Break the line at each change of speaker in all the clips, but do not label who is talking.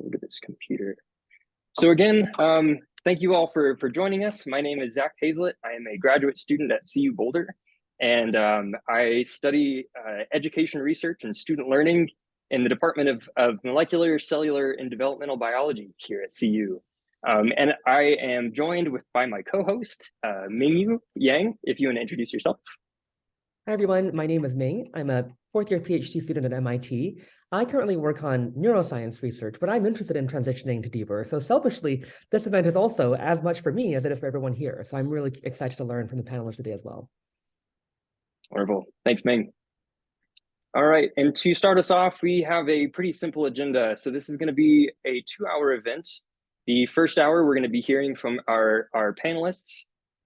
go to this computer. So again, thank you all for joining us. My name is Zack Hazlett. I am a graduate student at CU Boulder, and I study education research and student learning in the Department of Molecular, Cellular, and Developmental Biology here at CU. And I am joined by my co-host, Ming Yang, if you want to introduce yourself.
Hi, everyone. My name is Ming. I'm a fourth-year PhD student at MIT. I currently work on neuroscience research, but I'm interested in transitioning to DBER. So selfishly, this event is also as much for me as it is for everyone here. So I'm really excited to learn from the panelists today as well.
Wonderful. Thanks, Ming. All right, and to start us off, we have a pretty simple agenda. So this is going to be a 2-hour event. The first hour, we're going to be hearing from our panelists.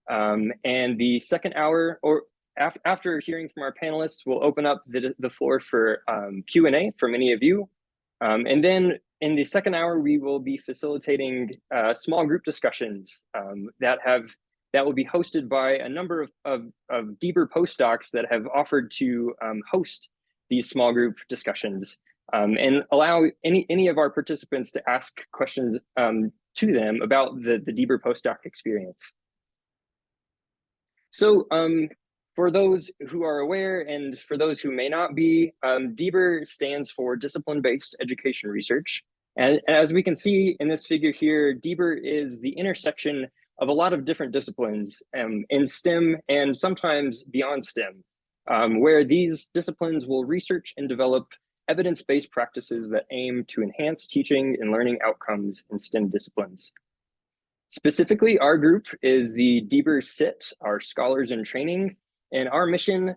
And the second hour, or after hearing from our panelists, we'll open up the floor for Q&A from any of you. And then in the second hour, we will be facilitating small group discussions that will be hosted by a number of DBER postdocs that have offered to host these small group discussions and allow any of our participants to ask questions to them about the DBER postdoc experience. So for those who are aware and for those who may not be, DBER stands for Discipline-Based Education Research. And as we can see in this figure here, DBER is the intersection of a lot of different disciplines in STEM and sometimes beyond STEM, where these disciplines will research and develop evidence-based practices that aim to enhance teaching and learning outcomes in STEM disciplines. Specifically, our group is the DBER SIT, our Scholars in Training, and our mission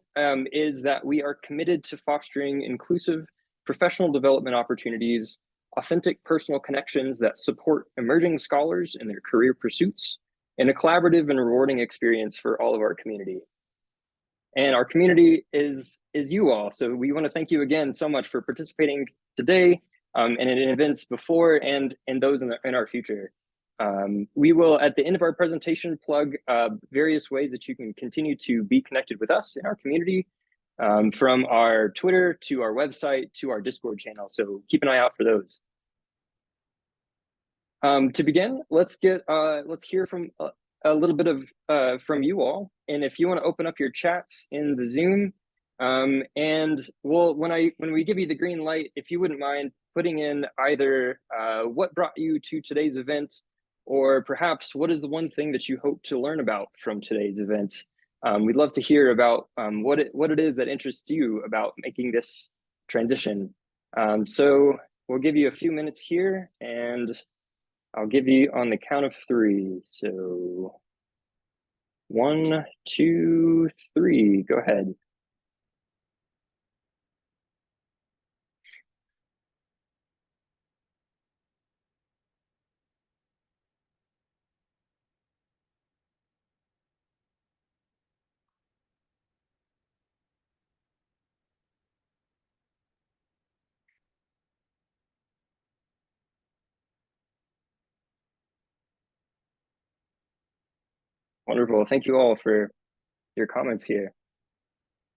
is that we are committed to fostering inclusive professional development opportunities, authentic personal connections that support emerging scholars in their career pursuits, and a collaborative and rewarding experience for all of our community. And our community is you all. So we want to thank you again so much for participating today and in events before and those in our future. We will, at the end of our presentation, plug various ways that you can continue to be connected with us in our community, from our Twitter to our website to our Discord channel. So keep an eye out for those. To begin, let's hear from a little bit of from you all. And if you want to open up your chats in the Zoom, and when we give you the green light, if you wouldn't mind putting in either what brought you to today's event, or perhaps what is the one thing that you hope to learn about from today's event. We'd love to hear about what it is that interests you about making this transition. So we'll give you a few minutes here, and I'll give you on the count of 3. So 1, 2, 3, go ahead. Wonderful. Thank you all for your comments here.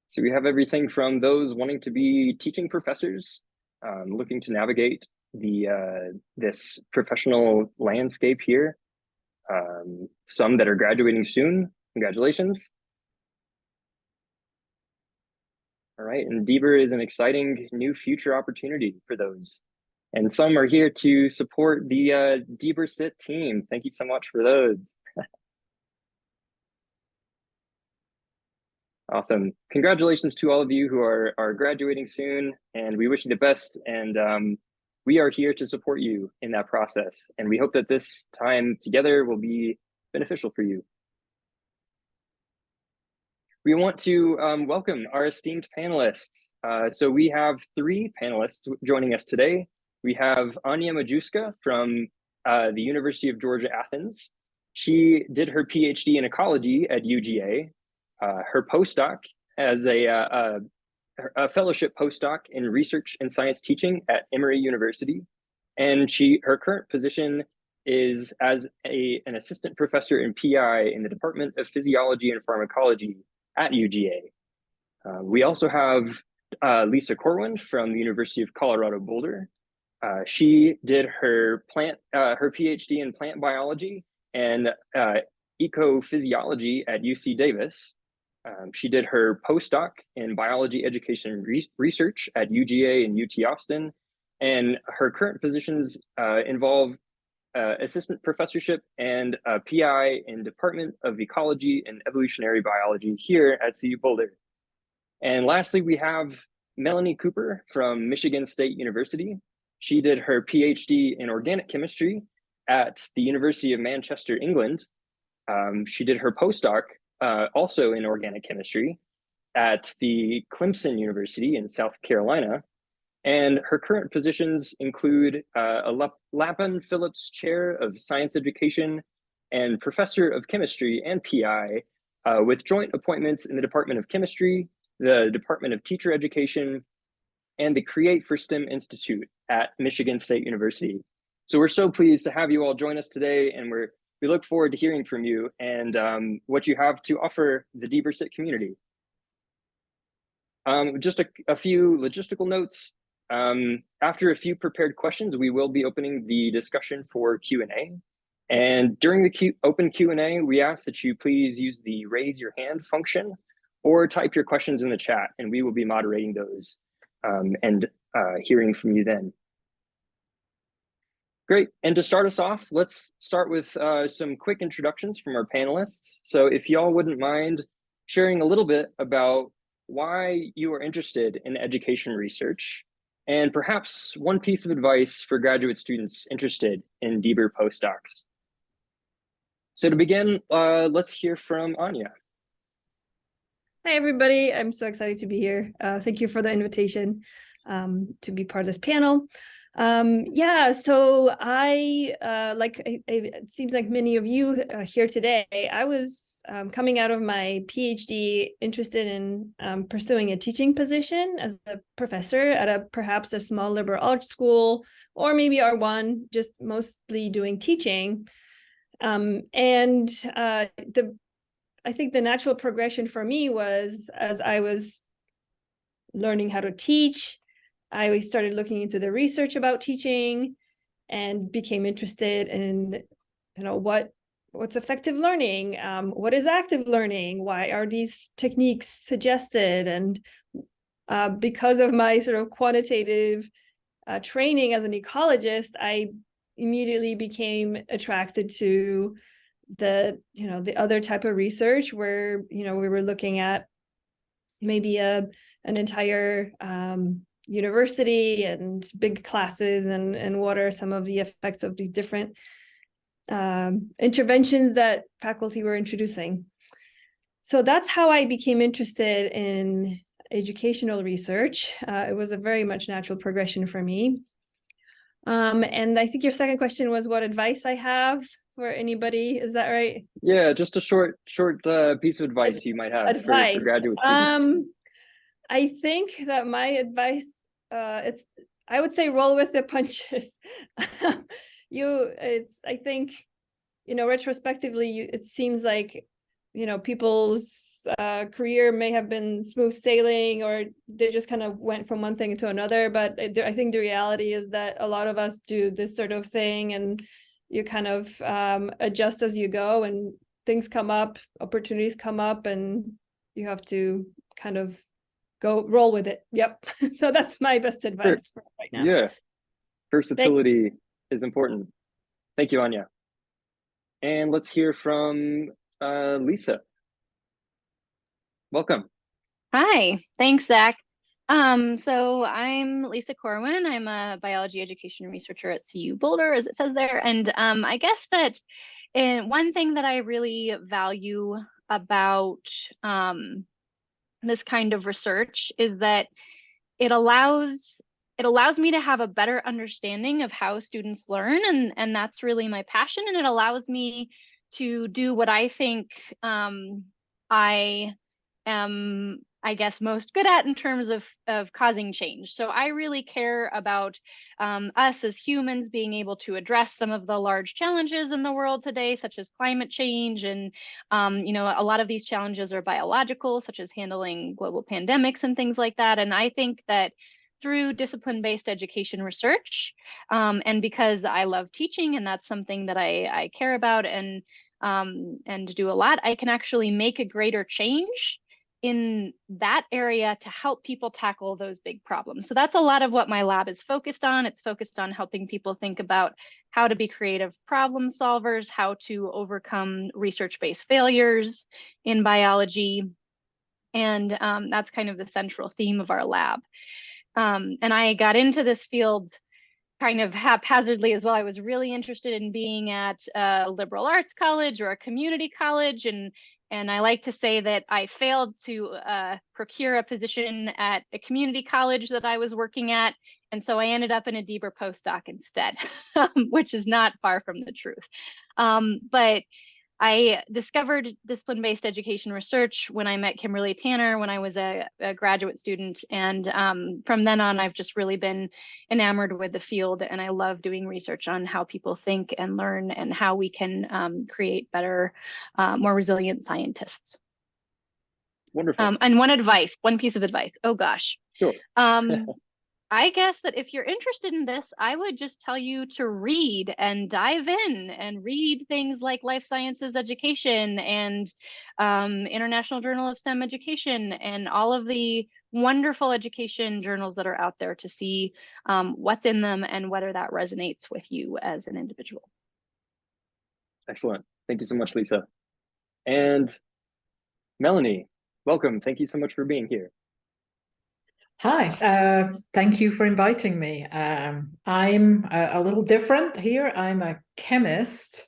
So we have everything from those wanting to be teaching professors, looking to navigate this professional landscape here. Some that are graduating soon. Congratulations. All right, and DBER is an exciting new future opportunity for those. And some are here to support the DBER SIT team. Thank you so much for those. Awesome. Congratulations to all of you who are graduating soon, and we wish you the best. And we are here to support you in that process. And we hope that this time together will be beneficial for you. We want to welcome our esteemed panelists. So we have 3 panelists joining us today. We have Ania Majewska from the University of Georgia, Athens. She did her PhD in ecology at UGA. Her postdoc as a fellowship postdoc in research and science teaching at Emory University. And her current position is as an assistant professor and PI in the Department of Physiology and Pharmacology at UGA. We also have Lisa Corwin from the University of Colorado Boulder. She did her PhD in plant biology and ecophysiology at UC Davis. She did her postdoc in biology education research at UGA and UT Austin, and her current positions involve assistant professorship and PI in Department of Ecology and Evolutionary Biology here at CU Boulder. And lastly, we have Melanie Cooper from Michigan State University. She did her PhD in organic chemistry at the University of Manchester, England. She did her postdoc also in organic chemistry at the Clemson University in South Carolina. And her current positions include a Lappin Phillips Chair of Science Education and Professor of Chemistry and PI with joint appointments in the Department of Chemistry, the Department of Teacher Education, and the Create for STEM Institute at Michigan State University. So we're so pleased to have you all join us today, and we look forward to hearing from you and what you have to offer the DBER SIT community. Just a few logistical notes. After a few prepared questions, we will be opening the discussion for Q&A. And during the open Q&A, we ask that you please use the raise your hand function or type your questions in the chat, and we will be moderating those and hearing from you then. Great, and to start us off, let's start with some quick introductions from our panelists. So if y'all wouldn't mind sharing a little bit about why you are interested in education research, and perhaps one piece of advice for graduate students interested in DBER postdocs. So to begin, let's hear from Ania.
Hi, everybody. I'm so excited to be here. Thank you for the invitation to be part of this panel. Yeah, so it seems like many of you here today, I was coming out of my PhD interested in pursuing a teaching position as a professor at perhaps a small liberal arts school, or maybe R1, just mostly doing teaching. I think the natural progression for me was, as I was learning how to teach, I started looking into the research about teaching and became interested in, what's effective learning, what is active learning, why are these techniques suggested, and because of my sort of quantitative training as an ecologist, I immediately became attracted to the other type of research where we were looking at maybe an entire university and big classes and what are some of the effects of these different interventions that faculty were introducing. So that's how I became interested in educational research. It was a very much natural progression for me. And I think your second question was what advice I have for anybody. Is that right?
Yeah, just a short piece of advice you might have for graduate students.
I think that my advice, I would say roll with the punches. I think, retrospectively, it seems like, people's career may have been smooth sailing, or they just kind of went from one thing to another. But I think the reality is that a lot of us do this sort of thing, and you kind of adjust as you go, and things come up, opportunities come up, and you have to kind of roll with it. Yep. So that's my best advice for right now.
Yeah. Versatility is important. Thank you, Ania. And let's hear from Lisa. Welcome.
Hi, thanks, Zach. So I'm Lisa Corwin. I'm a biology education researcher at CU Boulder, as it says there. And I guess that one thing that I really value about this kind of research is that it allows me to have a better understanding of how students learn, and that's really my passion. And it allows me to do what I think I am, I guess, most good at in terms of causing change. So I really care about us as humans being able to address some of the large challenges in the world today, such as climate change. And, a lot of these challenges are biological, such as handling global pandemics and things like that. And I think that through discipline-based education research. And because I love teaching and that's something that I care about and do a lot, I can actually make a greater change in that area to help people tackle those big problems. So that's a lot of what my lab is focused on. It's focused on helping people think about how to be creative problem solvers, how to overcome research-based failures in biology. And that's kind of the central theme of our lab. And I got into this field kind of haphazardly as well. I was really interested in being at a liberal arts college or a community college. And I like to say that I failed to procure a position at a community college that I was working at. And so I ended up in a DBER postdoc instead, which is not far from the truth. But I discovered discipline-based education research when I met Kimberly Tanner when I was a graduate student. And from then on, I've just really been enamored with the field. And I love doing research on how people think and learn and how we can create better, more resilient scientists.
Wonderful.
And one piece of advice. Oh, gosh.
Sure.
I guess that if you're interested in this, I would just tell you to read and dive in and read things like Life Sciences Education and International Journal of STEM Education and all of the wonderful education journals that are out there to see what's in them and whether that resonates with you as an individual.
Excellent. Thank you so much, Lisa. And Melanie, welcome. Thank you so much for being here.
Hi, thank you for inviting me. I'm a little different here. I'm a chemist,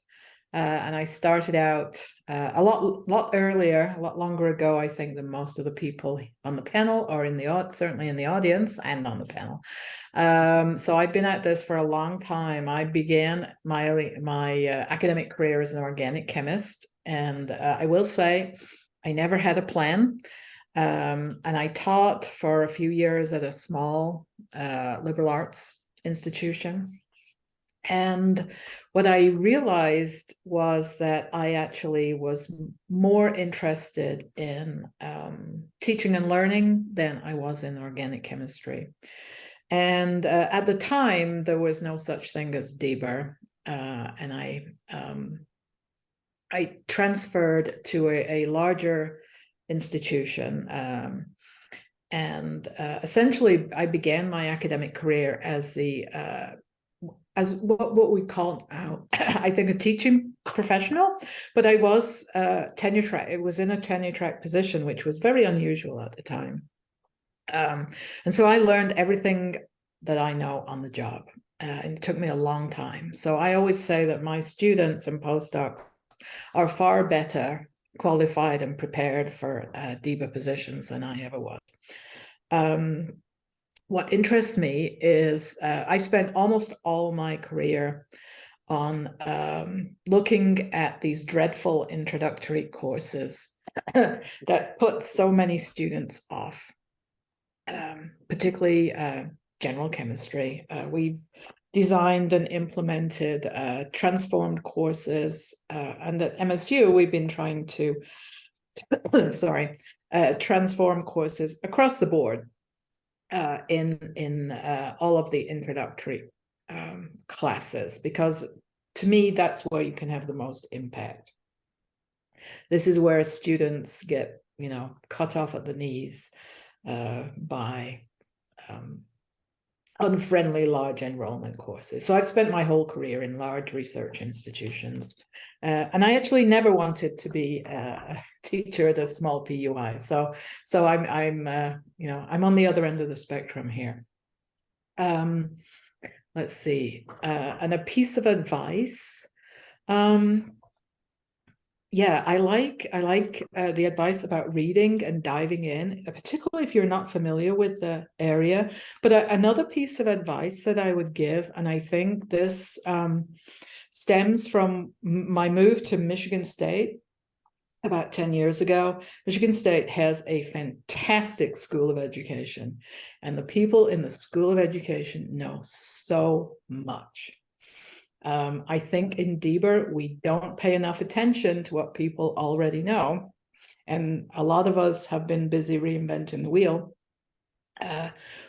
and I started out a lot earlier, a lot longer ago, I think, than most of the people on the panel or certainly in the audience and on the panel. So I've been at this for a long time. I began my academic career as an organic chemist, and I will say I never had a plan. And I taught for a few years at a small liberal arts institution. And what I realized was that I actually was more interested in teaching and learning than I was in organic chemistry. And at the time, there was no such thing as DBER. And I transferred to a larger institution. Essentially, I began my academic career as what we call now, I think, a teaching professional, but I was tenure track. It was in a tenure track position, which was very unusual at the time. And so I learned everything that I know on the job. And it took me a long time. So I always say that my students and postdocs are far better qualified and prepared for DBER positions than I ever was. What interests me is I've spent almost all my career on looking at these dreadful introductory courses that put so many students off, particularly general chemistry. We've designed and implemented transformed courses, and at MSU we've been trying to transform courses across the board in all of the introductory classes, because to me that's where you can have the most impact. This is where students get cut off at the knees by unfriendly large enrollment courses. So I've spent my whole career in large research institutions, and I actually never wanted to be a teacher at a small PUI. So I'm on the other end of the spectrum here. Let's see, and a piece of advice. Yeah, I like the advice about reading and diving in, particularly if you're not familiar with the area. But another piece of advice that I would give, and I think this stems from my move to Michigan State about 10 years ago. Michigan State has a fantastic school of education, and the people in the school of education know so much. I think in DBER, we don't pay enough attention to what people already know. And a lot of us have been busy reinventing the wheel.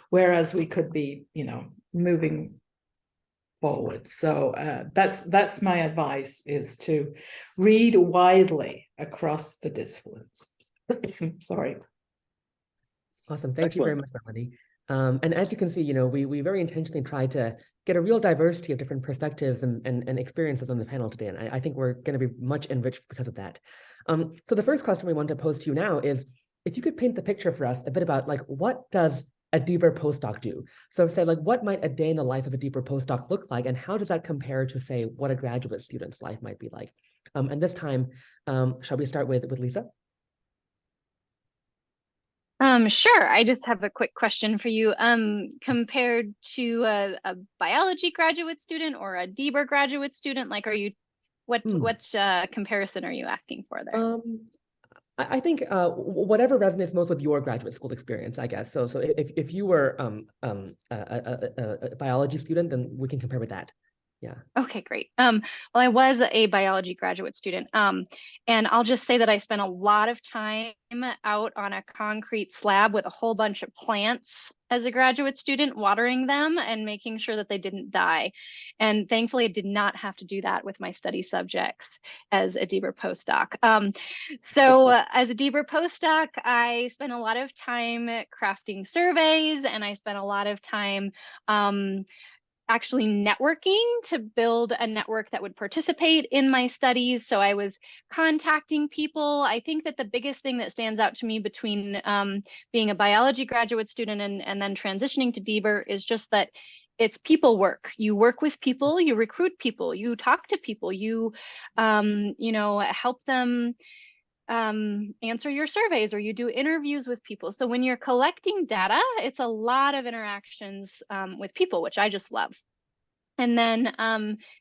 whereas we could be, you know, moving forward. So that's my advice, is to read widely across the disciplines. Sorry.
Awesome. Thank you very much, Melanie. And as you can see, you know, we very intentionally try to get a real diversity of different perspectives and experiences on the panel today. And I think we're going to be much enriched because of that. So the first question we want to pose to you now is, if you could paint the picture for us a bit about, like, what does a DBER postdoc do? So say, like, what might a day in the life of a DBER postdoc look like? And how does that compare to, say, what a graduate student's life might be like? And this time, shall we start with Lisa?
Sure. I just have a quick question for you. Compared to a biology graduate student or a DBER graduate student, like, what comparison are you asking for there?
I think whatever resonates most with your graduate school experience, I guess. So if you were a biology student, then we can compare with that. Yeah.
Okay, great. Well, I was a biology graduate student. And I'll just say that I spent a lot of time out on a concrete slab with a whole bunch of plants as a graduate student, watering them and making sure that they didn't die. And thankfully, I did not have to do that with my study subjects as a DBER postdoc. As a DBER postdoc, I spent a lot of time crafting surveys, and I spent a lot of time actually networking to build a network that would participate in my studies. So I was contacting people. I think that the biggest thing that stands out to me between being a biology graduate student and then transitioning to DBER is just that it's people work. You work with people, you recruit people, you talk to people, you help them answer your surveys, or you do interviews with people. So when you're collecting data, it's a lot of interactions with people, which I just love. And then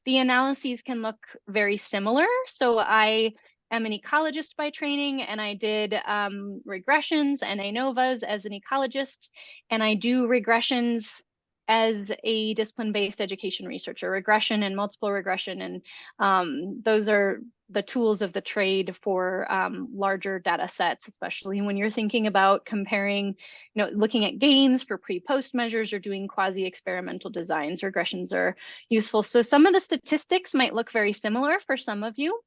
the analyses can look very similar. So I am an ecologist by training, and I did regressions and ANOVAs as an ecologist, and I do regressions as a discipline-based education researcher, regression and multiple regression. And those are the tools of the trade for larger data sets, especially when you're thinking about comparing, looking at gains for pre-post measures or doing quasi-experimental designs. Regressions are useful. So some of the statistics might look very similar for some of you,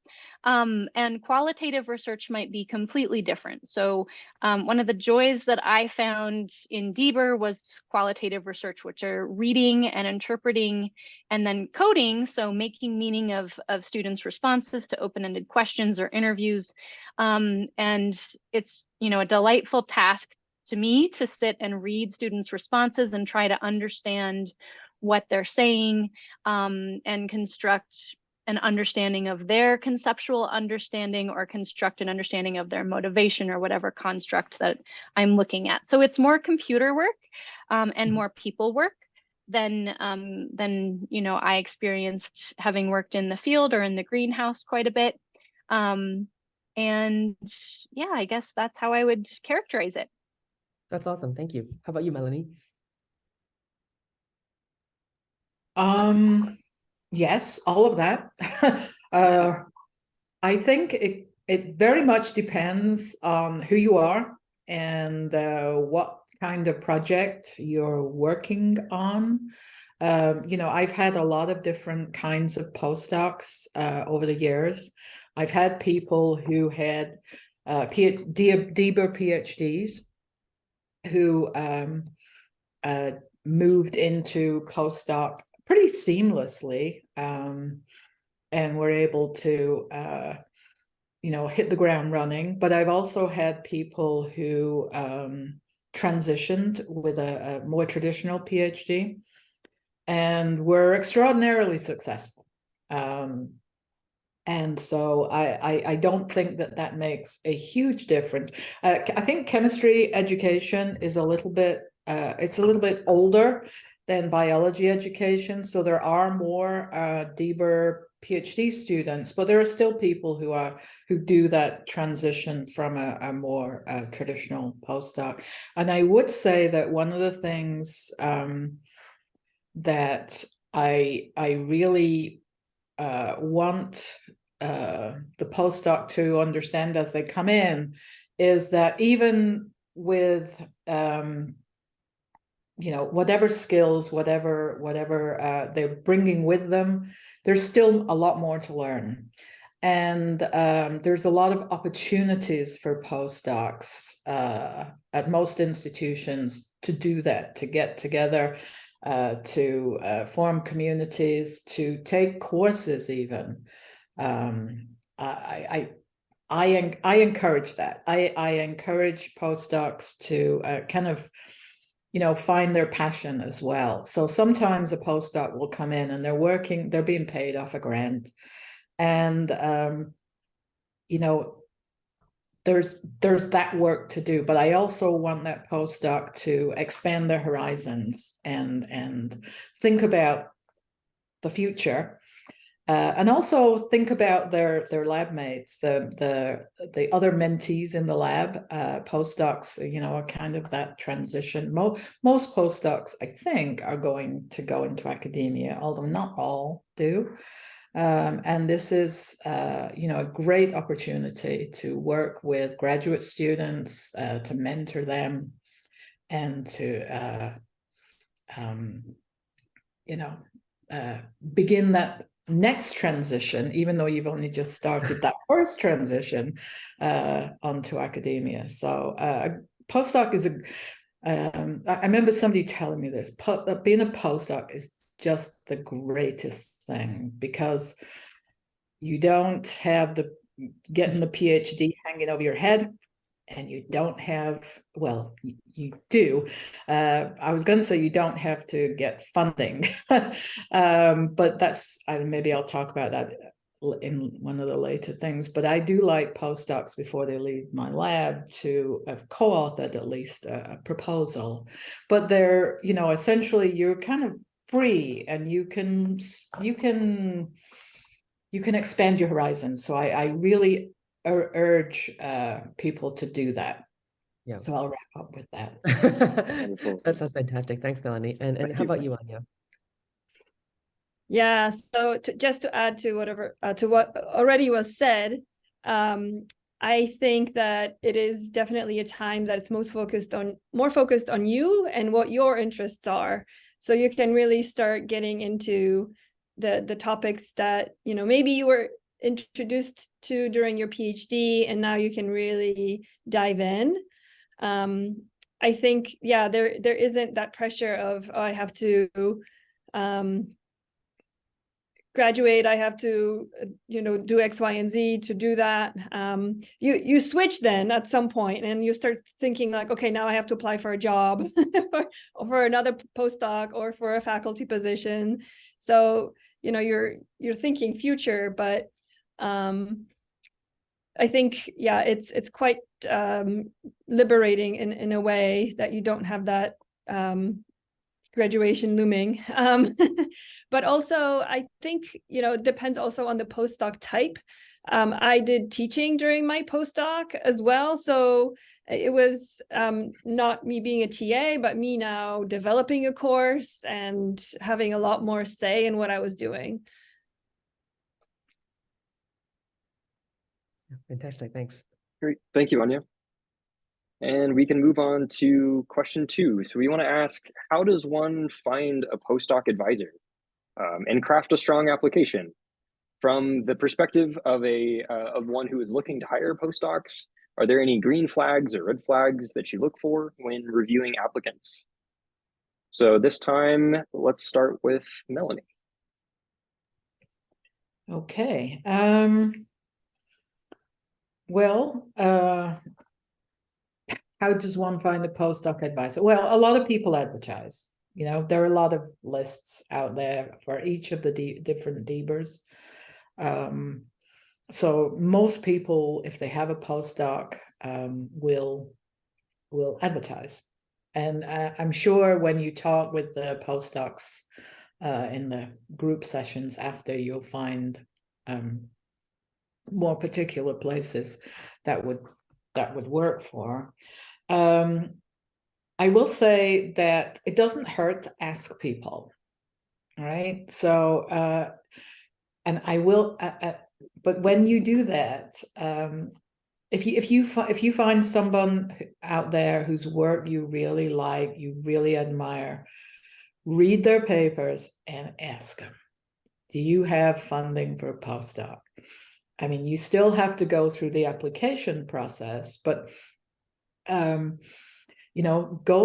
and qualitative research might be completely different. So one of the joys that I found in DBER was qualitative research, which are reading and interpreting and then coding, so making meaning of students' responses to open-ended questions or interviews. And it's, a delightful task to me to sit and read students' responses and try to understand what they're saying, and construct an understanding of their conceptual understanding, or construct an understanding of their motivation, or whatever construct that I'm looking at. So it's more computer work and more people work than I experienced having worked in the field or in the greenhouse quite a bit. And yeah, I guess that's how I would characterize it.
That's awesome. Thank you. How about you, Melanie?
Yes, all of that. I think it very much depends on who you are and what kind of project you're working on. I've had a lot of different kinds of postdocs over the years. I've had people who had DBER PhDs who moved into postdoc pretty seamlessly, and were able to hit the ground running. But I've also had people who transitioned with a more traditional PhD and were extraordinarily successful. And so I don't think that makes a huge difference. I think chemistry education is a little bit older than biology education. So there are more DBER PhD students, but there are still people who do that transition from a more traditional postdoc. And I would say that one of the things that I really want the postdoc to understand as they come in is that even with whatever skills, whatever they're bringing with them, there's still a lot more to learn. And there's a lot of opportunities for postdocs at most institutions to do that, to get together, to form communities, to take courses even. I encourage that. I encourage postdocs to kind of, find their passion as well. So sometimes a postdoc will come in and they're being paid off a grant. And, there's that work to do, but I also want that postdoc to expand their horizons and think about the future. And also think about their lab mates, the other mentees in the lab. Postdocs, are kind of that transition. Most postdocs, I think, are going to go into academia, although not all do. And this is, a great opportunity to work with graduate students, to mentor them, and to, begin that next transition, even though you've only just started that first transition onto academia. So postdoc is I remember somebody telling me this, being a postdoc is just the greatest thing, because you don't have getting the PhD hanging over your head, and you don't have, well, you do. I was going to say you don't have to get funding, but that's, maybe I'll talk about that in one of the later things. But I do like postdocs before they leave my lab to have co-authored at least a proposal. But they're, essentially you're kind of free, and you can expand your horizons. So I really urge people to do that.
Yeah.
So I'll wrap up with that.
That sounds fantastic. Thanks, Melanie. And how about you, Ania?
Yeah, so just to add to what already was said, I think that it is definitely a time that it's more focused on you and what your interests are. So you can really start getting into the topics that, maybe you were introduced to during your PhD, and now you can really dive in. I think, yeah, there isn't that pressure of, oh, I have to graduate, I have to, do X, Y, and Z to do that. You switch then at some point, and you start thinking like, okay, now I have to apply for a job or for another postdoc or for a faculty position. So, you're thinking future, but I think, yeah, it's quite liberating in a way that you don't have that graduation looming. But also, I think, it depends also on the postdoc type. I did teaching during my postdoc as well. So it was not me being a TA, but me now developing a course and having a lot more say in what I was doing.
Fantastic, thanks.
Great, thank you, Ania. And we can move on to question 2. So we want to ask, how does one find a postdoc advisor and craft a strong application? From the perspective of one who is looking to hire postdocs, are there any green flags or red flags that you look for when reviewing applicants? So this time, let's start with Melanie.
Okay. Well, how does one find a postdoc advisor? Well, a lot of people advertise. There are a lot of lists out there for each of the different DBERs. So most people, if they have a postdoc, will advertise. And I'm sure when you talk with the postdocs in the group sessions after, you'll find more particular places that would work for. I will say that it doesn't hurt to ask people, right? So, and I will, but when you do that, if you find someone out there whose work you really like, you really admire, read their papers and ask them, do you have funding for a postdoc? I mean, you still have to go through the application process, but go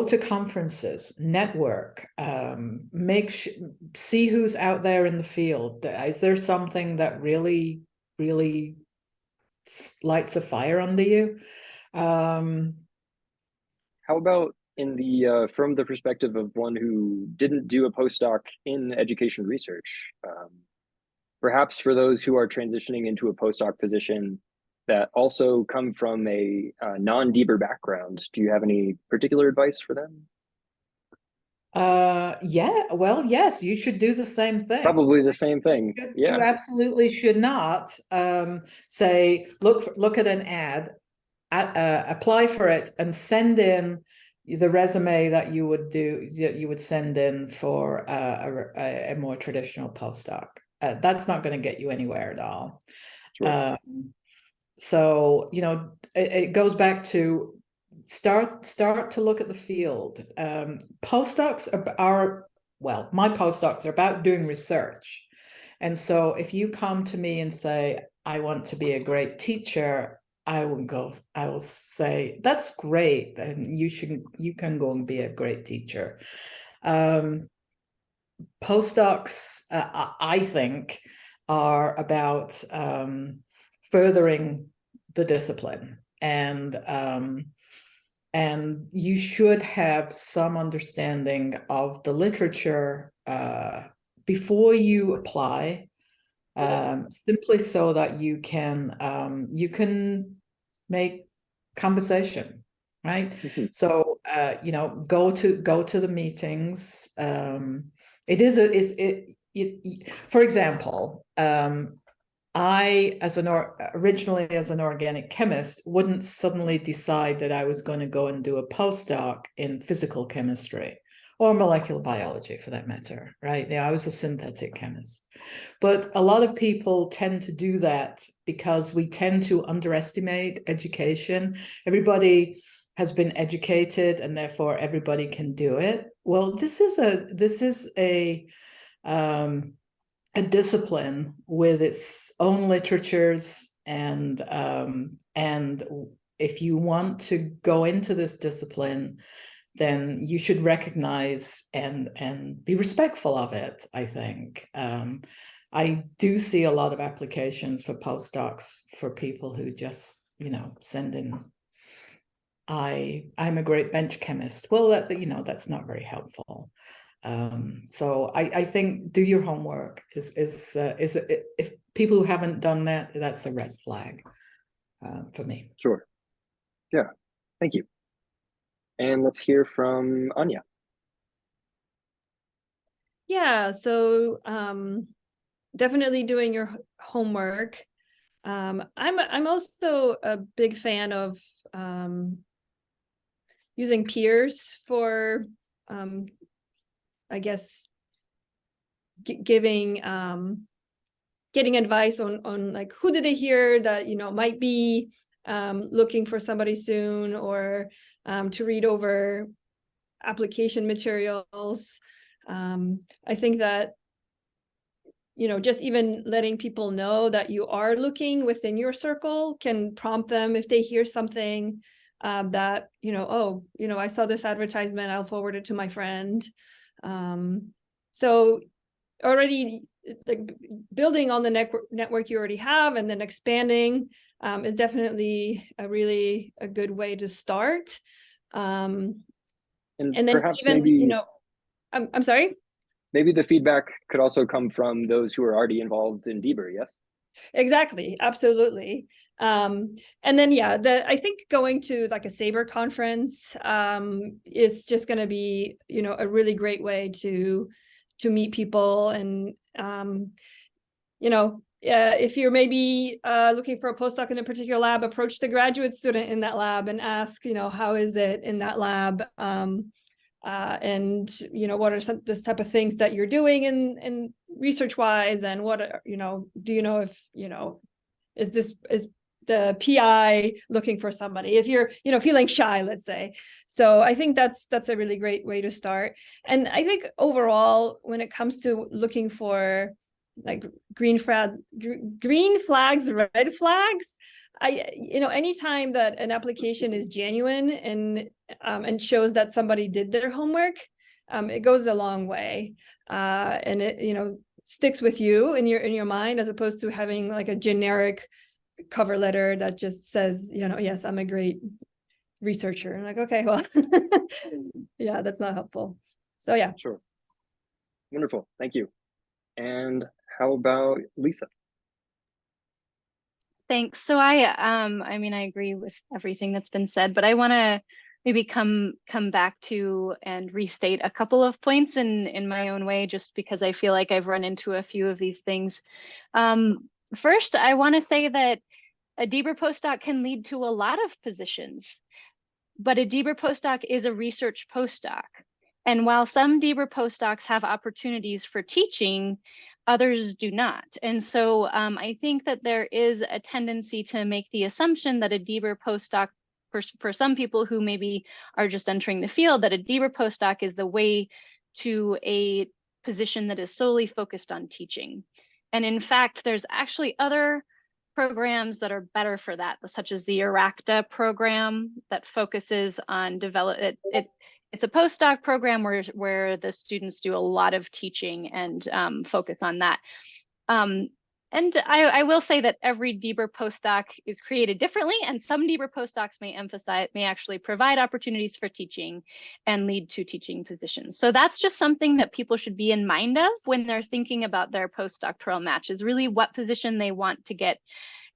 to conferences, network, see who's out there in the field. Is there something that really, really lights a fire under you?
How about from the perspective of one who didn't do a postdoc in education research? Perhaps for those who are transitioning into a postdoc position that also come from a non-DBER background, do you have any particular advice for them?
Yes, you should do the same thing.
Probably the same thing.
You absolutely should not say, look at an ad, apply for it, and send in the resume that you would send in for a more traditional postdoc. That's not going to get you anywhere at all.
Sure.
So it goes back to start to look at the field. Postdocs my postdocs are about doing research. And so if you come to me and say, I want to be a great teacher, I will say, that's great. And you can go and be a great teacher. Postdocs, I think, are about furthering the discipline, and you should have some understanding of the literature before you apply, simply so that you can make conversation, right?
Mm-hmm.
So go to the meetings. For example, I, originally as an organic chemist, wouldn't suddenly decide that I was going to go and do a postdoc in physical chemistry or molecular biology, for that matter, right? I was a synthetic chemist. But a lot of people tend to do that because we tend to underestimate education. Everybody has been educated, and therefore everybody can do it. Well, this is a discipline with its own literatures, and if you want to go into this discipline, then you should recognize and be respectful of it, I think. I do see a lot of applications for postdocs for people who just, send in, I'm a great bench chemist. Well, that's not very helpful. So I think do your homework is if people who haven't done that, that's a red flag for me.
Sure. Yeah. Thank you. And let's hear from Ania.
Yeah, so definitely doing your homework. I'm also a big fan of using peers for I guess getting advice on like who did they hear that might be looking for somebody soon, or to read over application materials. I think that just even letting people know that you are looking within your circle can prompt them if they hear something that I saw this advertisement, I'll forward it to my friend. So already like building on the network you already have and then expanding is definitely a good way to start. And then
perhaps
even
maybe
I'm sorry.
Maybe the feedback could also come from those who are already involved in DBER, yes?
Exactly, absolutely. And then I think going to like a SABER conference is just going to be a really great way to meet people, and if you're maybe looking for a postdoc in a particular lab, approach the graduate student in that lab and ask how is it in that lab, and what are this type of things that you're doing in research wise, and what do you know if is the PI looking for somebody, if you're, feeling shy, let's say. So I think that's a really great way to start. And I think overall, when it comes to looking for like green flags, red flags, anytime that an application is genuine and shows that somebody did their homework, it goes a long way, and it sticks with you in your mind, as opposed to having like a generic cover letter that just says, yes, I'm a great researcher. And like, okay, well, yeah, that's not helpful. So yeah.
Sure. Wonderful. Thank you. And how about Lisa?
Thanks. So I agree with everything that's been said, but I want to maybe come back to and restate a couple of points in my own way, just because I feel like I've run into a few of these things. First, I want to say that a DBER postdoc can lead to a lot of positions, but a DBER postdoc is a research postdoc. And while some DBER postdocs have opportunities for teaching, others do not. And so I think that there is a tendency to make the assumption that a DBER postdoc, for some people who maybe are just entering the field, that a DBER postdoc is the way to a position that is solely focused on teaching. And in fact, there's actually other programs that are better for that, such as the ERACTA program that focuses on it's a postdoc program where the students do a lot of teaching and focus on that. And I will say that every DBER postdoc is created differently, and some DBER postdocs may actually provide opportunities for teaching and lead to teaching positions. So that's just something that people should be in mind of when they're thinking about their postdoctoral match, is really what position they want to get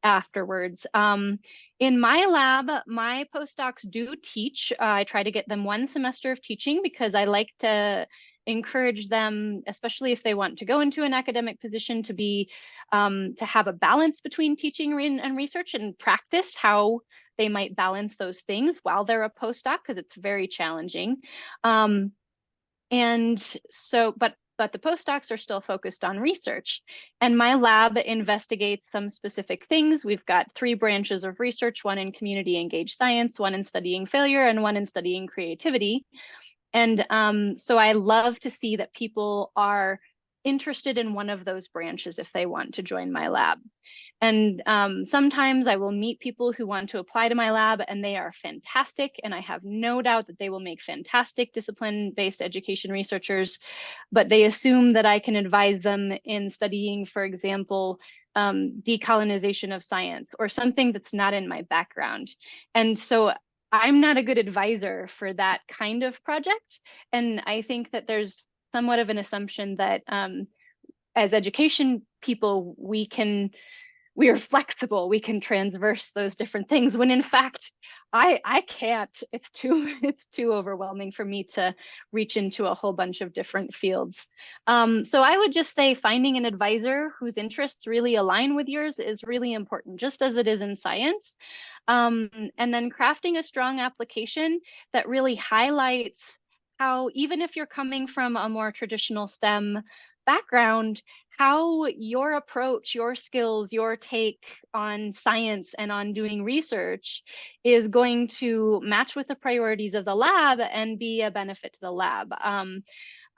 afterwards. In my lab, my postdocs do teach. I try to get them 1 semester of teaching because I like to encourage them, especially if they want to go into an academic position, to have a balance between teaching and research, and practice how they might balance those things while they're a postdoc, because it's very challenging. And so, but the postdocs are still focused on research. And my lab investigates some specific things. We've got 3 branches of research, 1 in community engaged science, 1 in studying failure, and 1 in studying creativity. And so I love to see that people are interested in one of those branches if they want to join my lab. And sometimes I will meet people who want to apply to my lab, and they are fantastic. And I have no doubt that they will make fantastic discipline-based education researchers, but they assume that I can advise them in studying, for example, decolonization of science, or something that's not in my background. And so I'm not a good advisor for that kind of project. And I think that there's somewhat of an assumption that as education people, we are flexible, we can transverse those different things, when in fact, I can't. It's too overwhelming for me to reach into a whole bunch of different fields. So I would just say finding an advisor whose interests really align with yours is really important, just as it is in science. And then crafting a strong application that really highlights how, even if you're coming from a more traditional STEM background, how your approach, your skills, your take on science and on doing research is going to match with the priorities of the lab and be a benefit to the lab.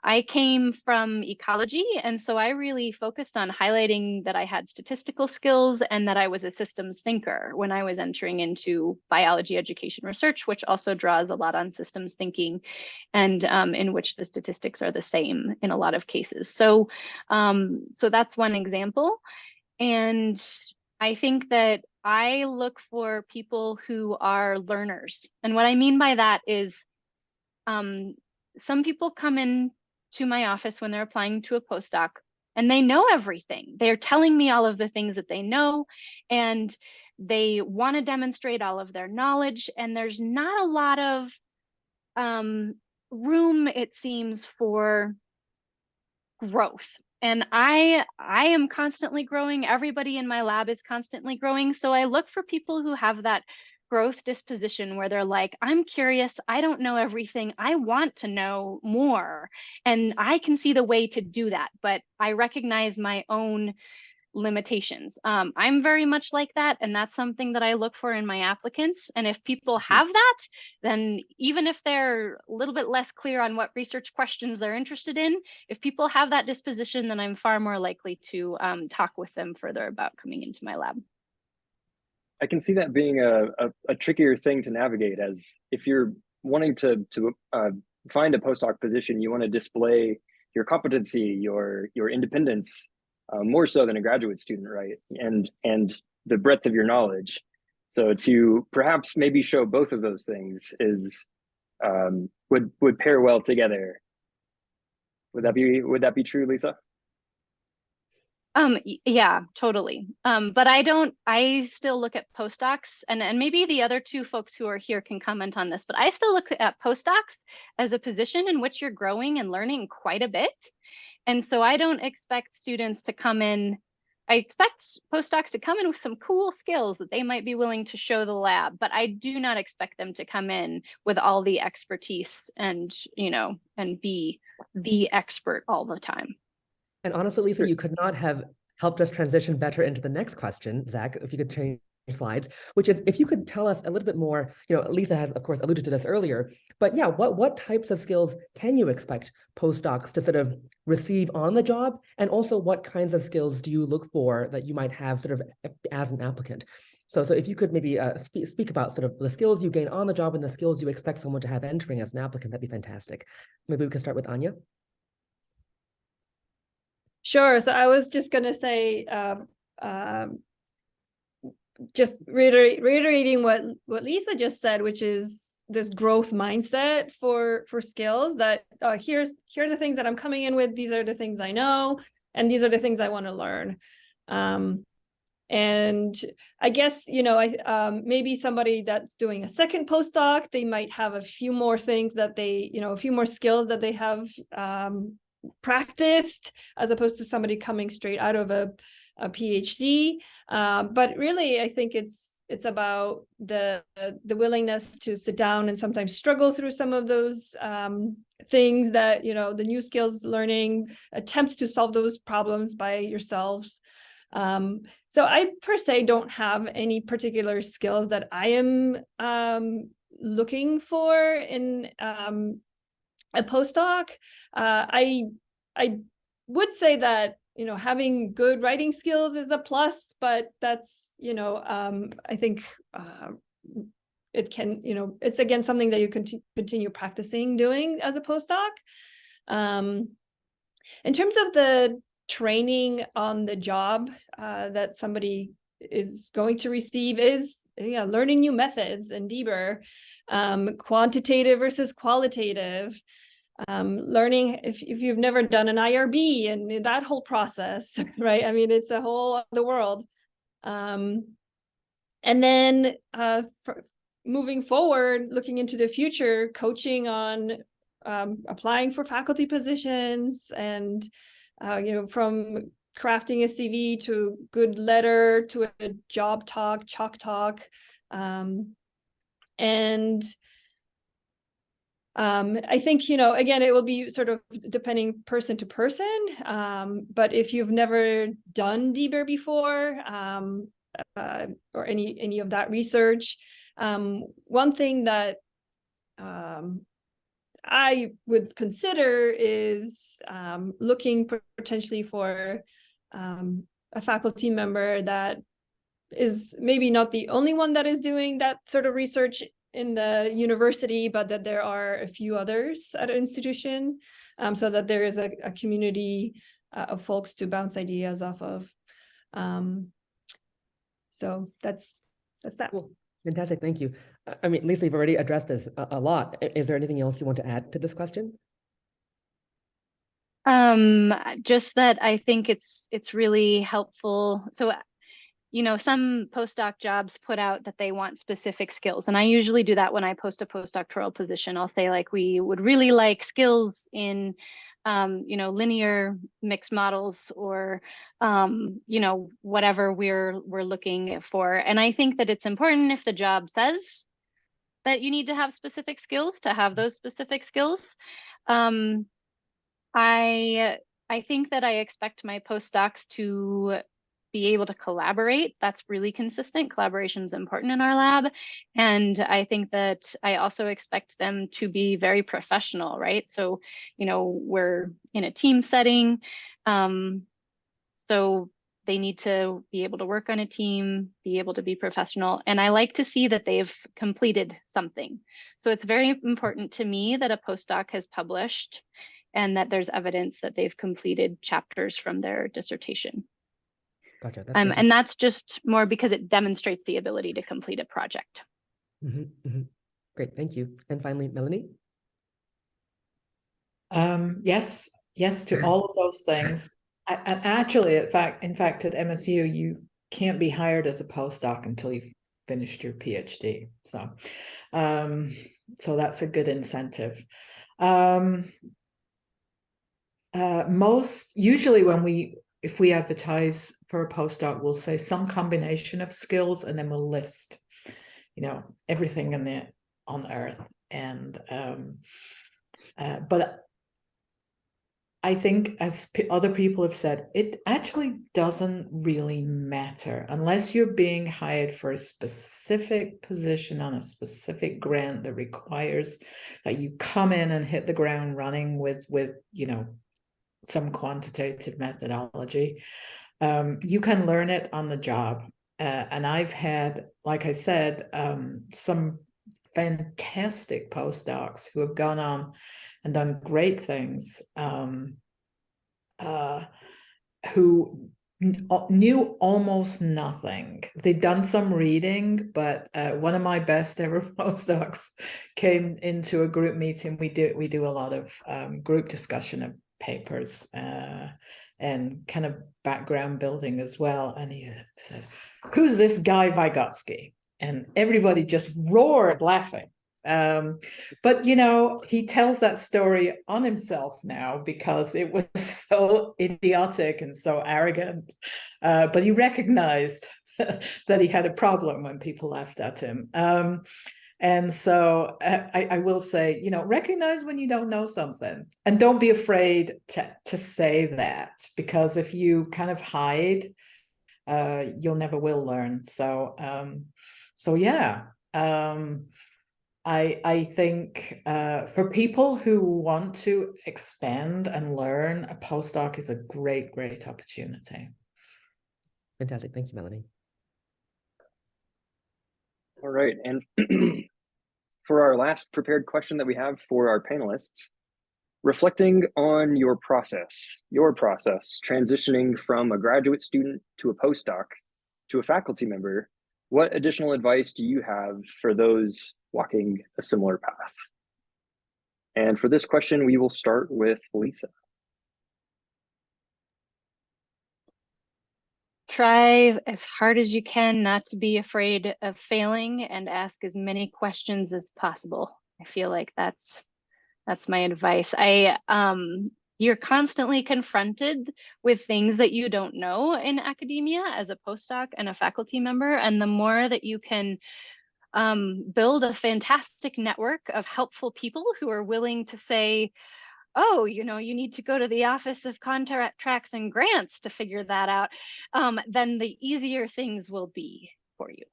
I came from ecology, and so I really focused on highlighting that I had statistical skills and that I was a systems thinker when I was entering into biology education research, which also draws a lot on systems thinking, and in which the statistics are the same in a lot of cases. So, so that's one example. And I think that I look for people who are learners. And what I mean by that is some people come in to my office when they're applying to a postdoc, and they know everything. They're telling me all of the things that they know, and they want to demonstrate all of their knowledge. And there's not a lot of room, it seems, for growth. And I am constantly growing. Everybody in my lab is constantly growing. So I look for people who have that growth disposition, where they're like, I'm curious, I don't know everything, I want to know more, and I can see the way to do that, but I recognize my own limitations. I'm very much like that, and that's something that I look for in my applicants. And if people have that, then even if they're a little bit less clear on what research questions they're interested in, if people have that disposition, then I'm far more likely to talk with them further about coming into my lab.
I can see that being a trickier thing to navigate, as if you're wanting to find a postdoc position, you want to display your competency, your independence, more so than a graduate student, right? And the breadth of your knowledge. So to perhaps maybe show both of those things is would pair well together. Would that be true, Lisa?
Yeah, totally. But I still look at postdocs, and maybe the other two folks who are here can comment on this, but I still look at postdocs as a position in which you're growing and learning quite a bit. And so I don't expect students to come in. I expect postdocs to come in with some cool skills that they might be willing to show the lab, but I do not expect them to come in with all the expertise and, and be the expert all the time.
And honestly, Lisa, you could not have helped us transition better into the next question, Zach, if you could change slides, which is if you could tell us a little bit more, Lisa has, of course, alluded to this earlier, but yeah, what types of skills can you expect postdocs to sort of receive on the job? And also what kinds of skills do you look for that you might have sort of as an applicant? So if you could maybe speak about sort of the skills you gain on the job and the skills you expect someone to have entering as an applicant, that'd be fantastic. Maybe we could start with Ania.
Sure. So I was just going to say, just reiterating what Lisa just said, which is this growth mindset for skills that here are the things that I'm coming in with. These are the things I know, and these are the things I want to learn. And I guess, maybe somebody that's doing a second postdoc, they might have a few more things that they, a few more skills that they have practiced, as opposed to somebody coming straight out of a PhD. But really, I think it's about the willingness to sit down and sometimes struggle through some of those things that, the new skills learning, attempt to solve those problems by yourselves. So I per se don't have any particular skills that I am looking for in a postdoc. I would say that, having good writing skills is a plus, but that's, I think it can, it's again something that you can continue practicing doing as a postdoc. In terms of the training on the job that somebody is going to receive is learning new methods and DBER, quantitative versus qualitative, learning if you've never done an IRB and that whole process, right? I mean, it's a whole other world. And then moving forward, looking into the future, coaching on applying for faculty positions and, from crafting a CV to good letter to a job talk, chalk talk. And I think, again, it will be sort of depending person to person. But if you've never done DBER before, or any of that research, one thing that I would consider is looking potentially for a faculty member that is maybe not the only one that is doing that sort of research in the university, but that there are a few others at an institution, so that there is a community of folks to bounce ideas off of. So that's that.
Cool. Fantastic, thank you. I mean, Lisa, you've already addressed this a lot. Is there anything else you want to add to this question?
Just that I think it's really helpful. So, some postdoc jobs put out that they want specific skills. And I usually do that when I post a postdoctoral position. I'll say, like, we would really like skills in, linear mixed models or, whatever we're looking for. And I think that it's important, if the job says that you need to have specific skills, to have those specific skills. I think that I expect my postdocs to be able to collaborate. That's really consistent. Collaboration is important in our lab. And I think that I also expect them to be very professional, right? So, you know, we're in a team setting. So they need to be able to work on a team, be able to be professional. And I like to see that they've completed something. So it's very important to me that a postdoc has published and that there's evidence that they've completed chapters from their dissertation.
Gotcha.
And that's just more because it demonstrates the ability to complete a project.
Great, thank you. And finally, Melanie?
Yes to all of those things. And actually, in fact, at MSU, you can't be hired as a postdoc until you've finished your PhD. So, so that's a good incentive. Usually if we advertise for a postdoc, we'll say some combination of skills, and then we'll list, you know, everything on Earth. And but I think, as other people have said, it actually doesn't really matter unless you're being hired for a specific position on a specific grant that requires that you come in and hit the ground running with you know, some quantitative methodology. You can learn it on the job. And I've had, like I said, some fantastic postdocs who have gone on and done great things, who knew almost nothing. They'd done some reading, but one of my best ever postdocs came into a group meeting. We do a lot of group discussion of papers and kind of background building as well. And he said, "Who's this guy Vygotsky?" And everybody just roared laughing. But, you know, he tells that story on himself now because it was so idiotic and so arrogant. But he recognized that he had a problem when people laughed at him. And so I will say, you know, recognize when you don't know something, and don't be afraid to say that, because if you kind of hide, you'll never will learn. So, yeah. I think for people who want to expand and learn, a postdoc is a great opportunity.
Fantastic. Thank you, Melanie.
All right. And for our last prepared question that we have for our panelists, reflecting on your process transitioning from a graduate student to a postdoc to a faculty member, what additional advice do you have for those walking a similar path? And for this question, we will start with Lisa.
Try as hard as you can not to be afraid of failing, and ask as many questions as possible. I feel like that's my advice. You're constantly confronted with things that you don't know in academia as a postdoc and a faculty member, and the more that you can build a fantastic network of helpful people who are willing to say, oh, you know, you need to go to the Office of Contracts and Grants to figure that out, then the easier things will be for you.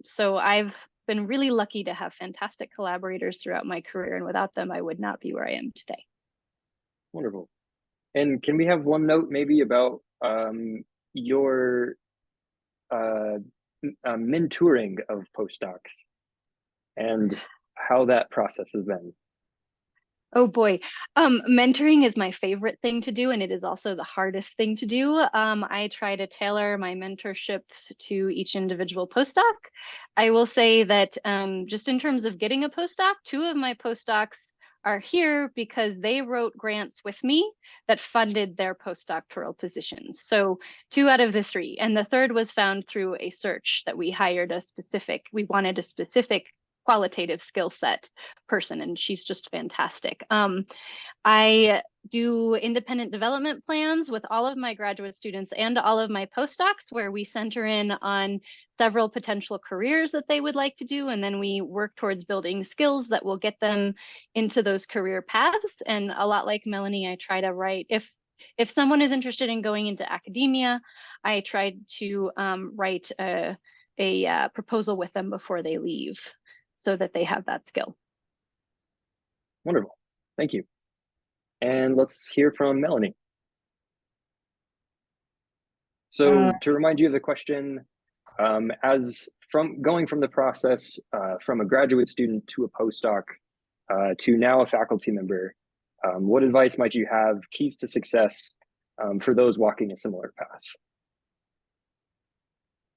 So I've been really lucky to have fantastic collaborators throughout my career, and without them, I would not be where I am today.
Wonderful. And can we have one note maybe about your mentoring of postdocs and how that process has been?
Oh boy, mentoring is my favorite thing to do, and it is also the hardest thing to do. I try to tailor my mentorships to each individual postdoc. I will say that just in terms of getting a postdoc, 2 of my postdocs are here because they wrote grants with me that funded their postdoctoral positions. So 2 out of the 3, and the 3rd was found through a search that we wanted a specific qualitative skill set person, and she's just fantastic. I do independent development plans with all of my graduate students and all of my postdocs, where we center in on several potential careers that they would like to do, and then we work towards building skills that will get them into those career paths. And a lot like Melanie, I try to write, if if someone is interested in going into academia, I tried to write a proposal with them before they leave so that they have that skill.
Wonderful. Thank you. And let's hear from Melanie. So to remind you of the question, as from going from the process from a graduate student to a postdoc to now a faculty member, what advice might you have, keys to success for those walking a similar path?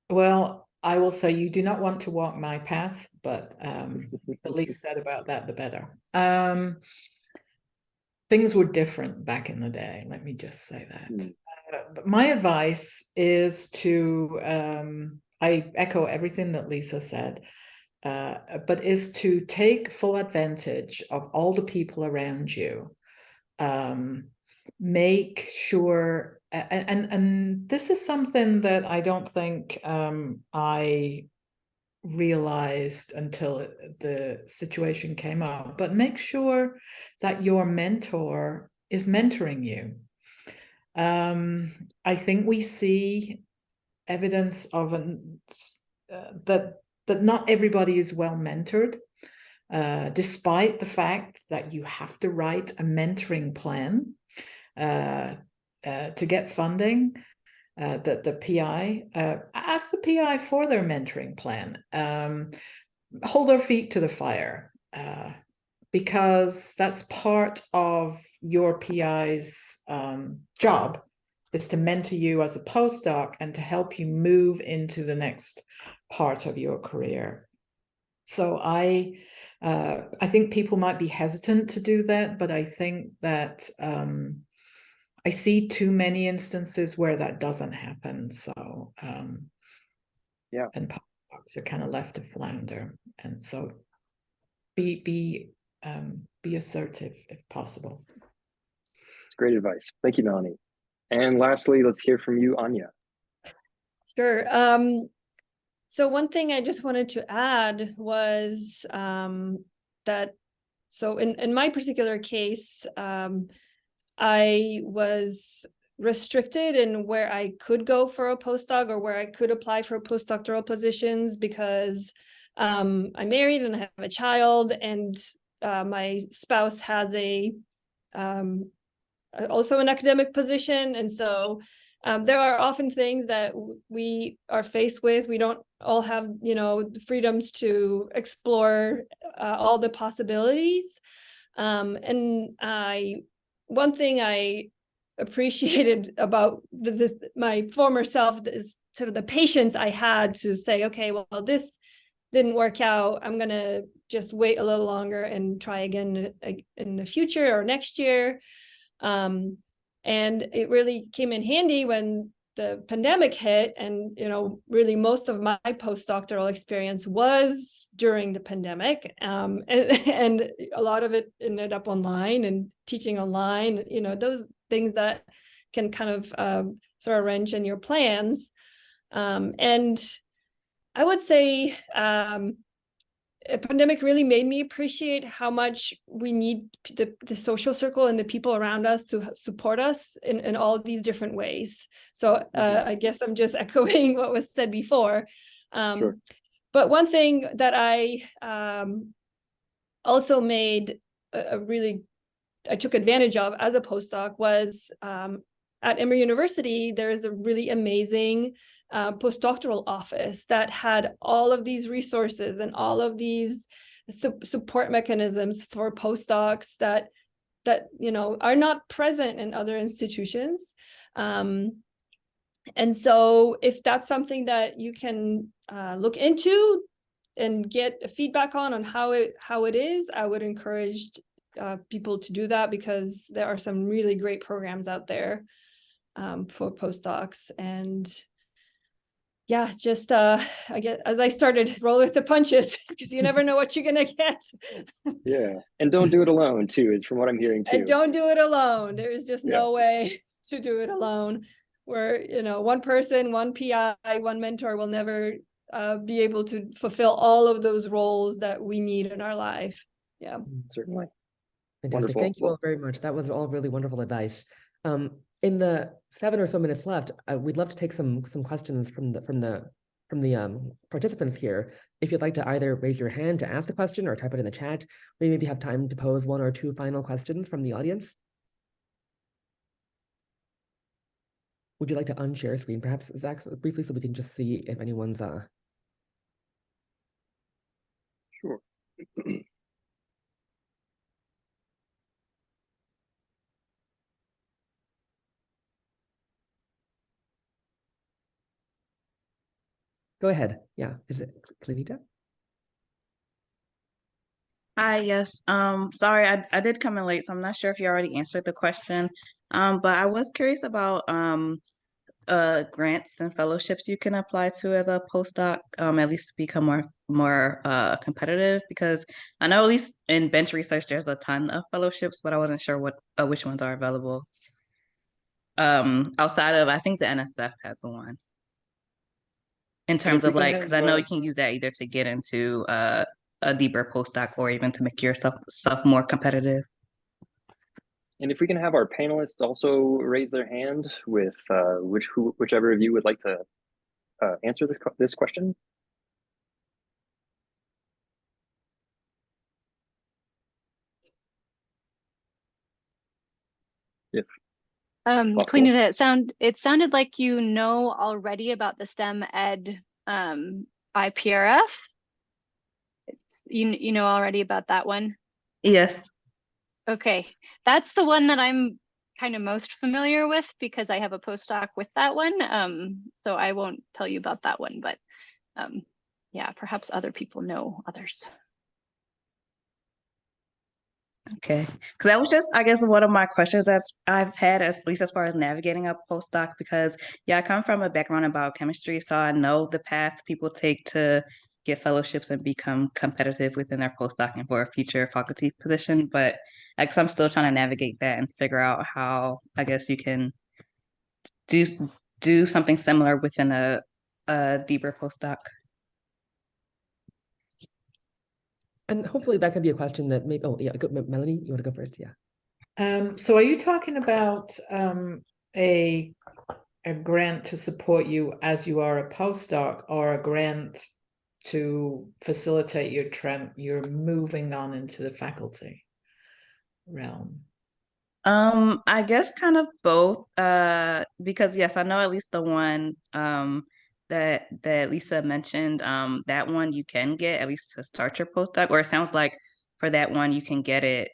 Well, I will say you do not want to walk my path, but the least said about that, the better. Things were different back in the day. Let me just say that. But my advice is to, I echo everything that Lisa said, but is to take full advantage of all the people around you. Make sure, and this is something that I don't think I realized until the situation came up, but make sure that your mentor is mentoring you. I think we see evidence of that not everybody is well mentored, despite the fact that you have to write a mentoring plan to get funding. The PI, ask the PI for their mentoring plan. Hold their feet to the fire, because that's part of your PI's job, is to mentor you as a postdoc and to help you move into the next part of your career. So I think people might be hesitant to do that, but I think that I see too many instances where that doesn't happen. So yeah, and postdocs are kind of left to flounder, and so be assertive if possible.
It's great advice. Thank you, Melanie. And lastly, let's hear from you, Ania.
Sure. So one thing I just wanted to add was that, so in my particular case, I was restricted in where I could go for a postdoc or where I could apply for postdoctoral positions because I'm married and I have a child, and my spouse has also an academic position. And so there are often things that we are faced with. We don't all have, the freedoms to explore all the possibilities. And one thing I appreciated about my former self is sort of the patience I had to say, okay, well, this didn't work out. I'm going to just wait a little longer and try again in the future or next year. And it really came in handy when the pandemic hit, and really most of my postdoctoral experience was during the pandemic, and a lot of it ended up online and teaching online. Those things that can kind of throw a wrench in your plans. And I would say a pandemic really made me appreciate how much we need the social circle and the people around us to support us in all these different ways. So I guess I'm just echoing what was said before. Sure. But one thing that I also made I took advantage of as a postdoc was at Emory University, there is a really amazing postdoctoral office that had all of these resources and all of these support mechanisms for postdocs that are not present in other institutions. And so if that's something that you can look into and get feedback on how it is, I would encourage people to do that, because there are some really great programs out there for postdocs. And yeah, just I guess as I started, roll with the punches, because you never know what you're gonna get.
Yeah, and don't do it alone too, is from what I'm hearing too.
And don't do it alone. There is just no way to do it alone. Where one person, one PI, one mentor will never be able to fulfill all of those roles that we need in our life. Yeah,
certainly.
Fantastic.
Wonderful.
Thank you all very much. That was all really wonderful advice. in the 7 or so minutes left, we'd love to take some questions from the participants here. If you'd like to either raise your hand to ask the question or type it in the chat, we maybe have time to pose 1 or 2 final questions from the audience. Would you like to unshare screen, perhaps, Zach, briefly, so we can just see if anyone's
Sure.
Go ahead. Yeah, is it Clinita?
Hi, yes. Sorry, I did come in late, so I'm not sure if you already answered the question. But I was curious about grants and fellowships you can apply to as a postdoc, at least to become more competitive, because I know at least in bench research there's a ton of fellowships, but I wasn't sure which ones are available. Outside of, I think the NSF has one. In terms of like, because I know you can use that either to get into a deeper postdoc or even to make yourself more competitive.
And if we can have our panelists also raise their hand with whichever of you would like to answer this question. If
Cleaning it sounded like you know already about the STEM Ed IPRF. You know already about that one?
Yes.
Okay, that's the one that I'm kind of most familiar with because I have a postdoc with that one. So I won't tell you about that one, but yeah, perhaps other people know others.
Okay, because that was just, I guess, one of my questions that I've had, at least as far as navigating a postdoc, because yeah, I come from a background in biochemistry, so I know the path people take to get fellowships and become competitive within their postdoc for a future faculty position. But I guess I'm still trying to navigate that and figure out how, I guess, you can do something similar within a deeper postdoc.
And hopefully that could be a question that maybe, oh yeah, Melanie, you want to go first? Yeah.
So are you talking about a grant to support you as you are a postdoc, or a grant to facilitate your moving on into the faculty realm?
I guess kind of both. Because yes, I know at least the one that Lisa mentioned, that one you can get at least to start your postdoc, or it sounds like for that one you can get it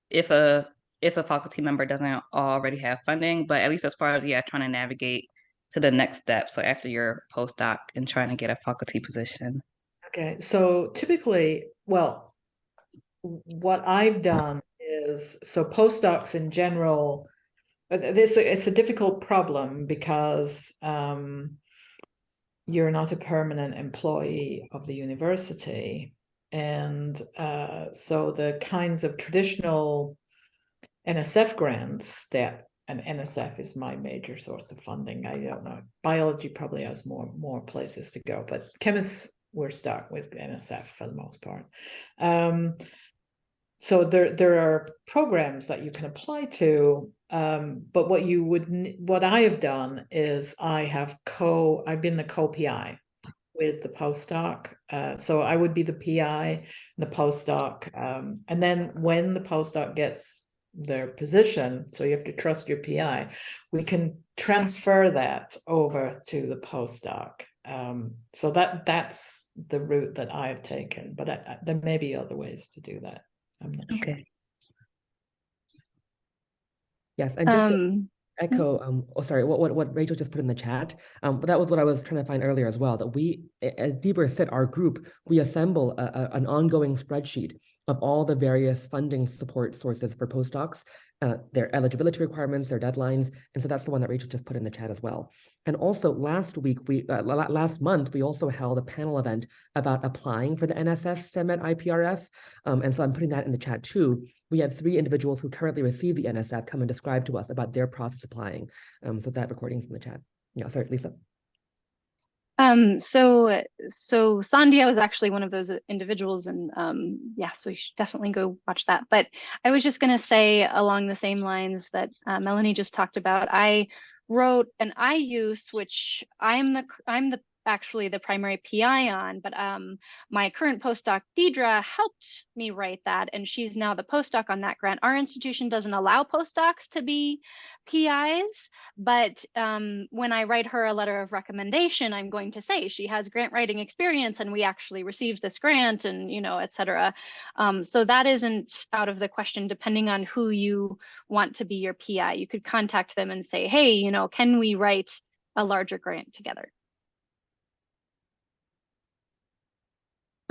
if a faculty member doesn't already have funding, but at least as far as trying to navigate to the next step, so after your postdoc and trying to get a faculty position.
Okay, so typically, well, what I've done is, so postdocs in general, it's a difficult problem because you're not a permanent employee of the university. And so the kinds of traditional NSF grants that, and NSF is my major source of funding. I don't know, biology probably has more places to go, but chemists, we're stuck with NSF for the most part. So there are programs that you can apply to, but what I have done is I've been the co-PI with the postdoc. So I would be the PI and the postdoc. And then when the postdoc gets their position, so you have to trust your PI, we can transfer that over to the postdoc. So that's the route that I've taken, but there may be other ways to do that. I'm not sure.
Yes, and just to echo, sorry, what Rachel just put in the chat, but that was what I was trying to find earlier as well, that we, as DBER said, our group, we assemble an ongoing spreadsheet of all the various funding support sources for postdocs, their eligibility requirements, their deadlines, and so that's the one that Rachel just put in the chat as well. And also last month, we also held a panel event about applying for the NSF STEM Ed IPRF, and so I'm putting that in the chat too. We had 3 individuals who currently receive the NSF come and describe to us about their process applying. So that recording's in the chat. Yeah, sorry, Lisa.
So Sandia was actually one of those individuals, and yeah, so you should definitely go watch that. But I was just gonna say along the same lines that Melanie just talked about. I wrote an IUSE, which I'm the actually the primary PI on, but my current postdoc Deidre helped me write that, and she's now the postdoc on that grant. Our institution doesn't allow postdocs to be PIs, but when I write her a letter of recommendation, I'm going to say she has grant writing experience and we actually received this grant, and et cetera. So that isn't out of the question. Depending on who you want to be your PI, you could contact them and say, hey, can we write a larger grant together?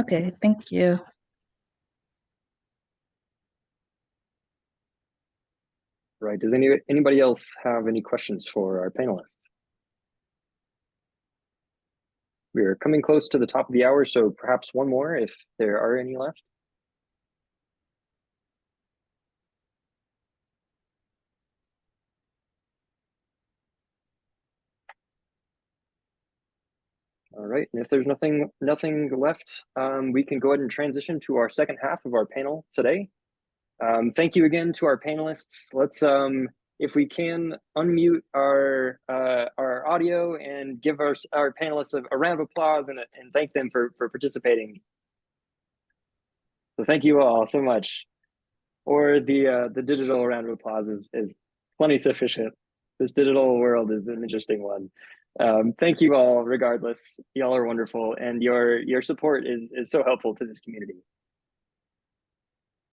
Okay, thank you.
Right. Does anybody else have any questions for our panelists? We're coming close to the top of the hour, so perhaps one more if there are any left. All right, and if there's nothing left, we can go ahead and transition to our second half of our panel today. Thank you again to our panelists. Let's, if we can, unmute our audio and give our panelists a round of applause and thank them for participating. So thank you all so much. Or the digital round of applause is plenty sufficient. This digital world is an interesting one. Thank you all, regardless. Y'all are wonderful, and your support is so helpful to this community.